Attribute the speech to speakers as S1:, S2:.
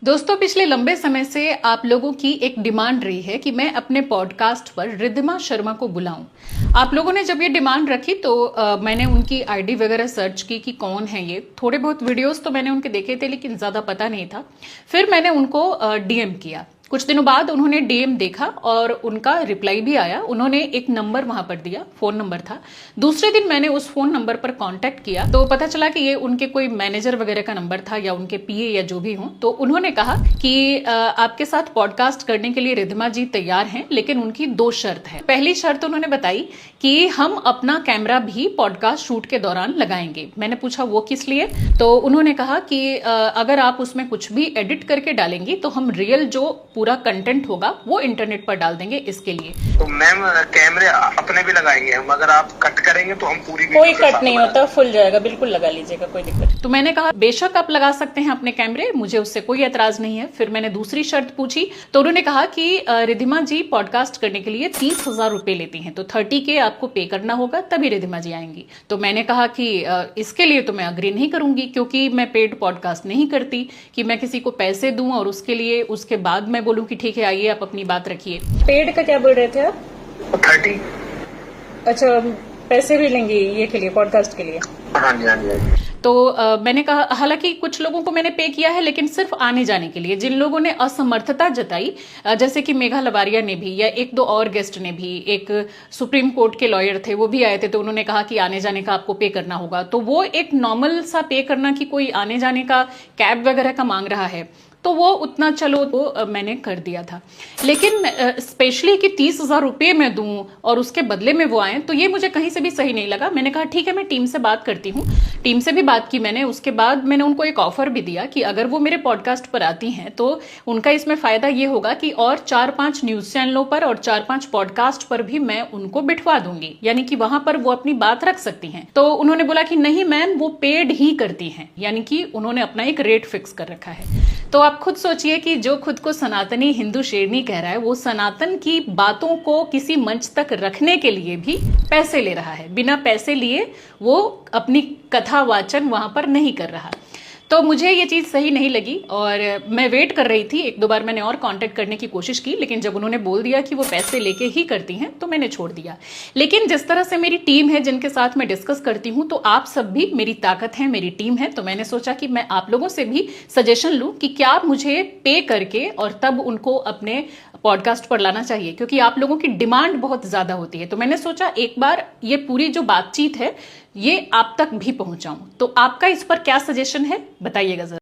S1: दोस्तों, पिछले लंबे समय से आप लोगों की एक डिमांड रही है कि मैं अपने पॉडकास्ट पर रिद्धिमा शर्मा को बुलाऊं। आप लोगों ने जब ये डिमांड रखी तो मैंने उनकी आईडी वगैरह सर्च की कि कौन है ये। थोड़े बहुत वीडियोस तो मैंने उनके देखे थे लेकिन ज़्यादा पता नहीं था। फिर मैंने उनको डीएम किया। कुछ दिनों बाद उन्होंने डीएम देखा और उनका रिप्लाई भी आया। उन्होंने एक नंबर वहां पर दिया, फोन नंबर था। दूसरे दिन मैंने उस फोन नंबर पर कांटेक्ट किया तो पता चला कि ये उनके कोई मैनेजर वगैरह का नंबर था या उनके पीए या जो भी हो। तो उन्होंने कहा कि आपके साथ पॉडकास्ट करने के लिए रिद्धिमा जी तैयार हैं, लेकिन उनकी 2 शर्त है। पहली शर्त उन्होंने बताई कि हम अपना कैमरा भी पॉडकास्ट शूट के दौरान लगाएंगे। मैंने पूछा वो किस लिए, तो उन्होंने कहा कि अगर आप उसमें कुछ भी एडिट करके डालेंगी तो हम रियल जो पूरा कंटेंट होगा वो इंटरनेट पर डाल देंगे, इसके लिए।
S2: तो मैम कैमरे अपने भी लगाएंगे हम, अगर आप कट करेंगे तो हम पूरी
S3: कोई कट नहीं होता, फुल जाएगा, बिल्कुल लगा लीजिएगा, कोई दिक्कत।
S1: तो मैंने कहा बेशक आप लगा सकते हैं अपने कैमरे, मुझे उससे कोई एतराज नहीं है। फिर मैंने दूसरी शर्त पूछी तो उन्होंने कहा कि रिद्धिमा जी पॉडकास्ट करने के लिए 30,000 रुपए लेती हैं, तो 30K आपको पे करना होगा तभी रिद्धिमा जी आएंगी। तो मैंने कहा कि इसके लिए तो मैं अग्री नहीं करूंगी, क्योंकि मैं पेड पॉडकास्ट नहीं करती कि मैं किसी को पैसे दूं और उसके लिए उसके बाद मैं बोलूं कि ठीक है आइए आप अपनी बात रखिए।
S3: पेड का क्या बोल रहे थे आप?
S2: 30।
S3: अच्छा, पैसे भी लेंगे ये के लिए, पॉडकास्ट के लिए?
S2: हाँ जी, हाँ जी।
S1: तो मैंने कहा, हालांकि कुछ लोगों को मैंने पे किया है लेकिन सिर्फ आने जाने के लिए। जिन लोगों ने असमर्थता जताई, जैसे कि मेघा लवारिया ने भी, या 1-2 और गेस्ट ने भी, एक सुप्रीम कोर्ट के लॉयर थे वो भी आए थे, तो उन्होंने कहा कि आने जाने का आपको पे करना होगा। तो वो एक नॉर्मल सा पे करना कि कोई आने जाने का कैब वगैरह का मांग रहा है, तो वो उतना चलो वो मैंने कर दिया था। लेकिन स्पेशली कि 30,000 रुपये मैं दूं और उसके बदले में वो आए, तो ये मुझे कहीं से भी सही नहीं लगा। मैंने कहा ठीक है, मैं टीम से बात करती हूँ। टीम से भी बात की मैंने। उसके बाद मैंने उनको एक ऑफर भी दिया कि अगर वो मेरे पॉडकास्ट पर आती हैं तो उनका इसमें फायदा ये होगा कि और 4-5 न्यूज चैनलों पर और 4-5 पॉडकास्ट पर भी मैं उनको बिठवा दूंगी, यानी कि वहां पर वो अपनी बात रख सकती हैं। तो उन्होंने बोला कि नहीं मैम, वो पेड ही करती हैं, यानी कि उन्होंने अपना एक रेट फिक्स कर रखा है। तो आप खुद सोचिए कि जो खुद को सनातनी हिंदू शेरनी कह रहा है, वो सनातन की बातों को किसी मंच तक रखने के लिए भी पैसे ले रहा है। बिना पैसे लिए वो अपनी कथा वाचन वहां पर नहीं कर रहा। तो मुझे ये चीज़ सही नहीं लगी और मैं वेट कर रही थी। 1-2 बार मैंने और कांटेक्ट करने की कोशिश की, लेकिन जब उन्होंने बोल दिया कि वो पैसे लेके ही करती हैं तो मैंने छोड़ दिया। लेकिन जिस तरह से मेरी टीम है जिनके साथ मैं डिस्कस करती हूँ, तो आप सब भी मेरी ताकत है, मेरी टीम है, तो मैंने सोचा कि मैं आप लोगों से भी सजेशन लूँ कि क्या आप मुझे पे करके और तब उनको अपने पॉडकास्ट पर लाना चाहिए, क्योंकि आप लोगों की डिमांड बहुत ज़्यादा होती है। तो मैंने सोचा एक बार ये पूरी जो बातचीत है ये आप तक भी पहुंचाऊं। तो आपका इस पर क्या सजेशन है, बताइएगा जरा।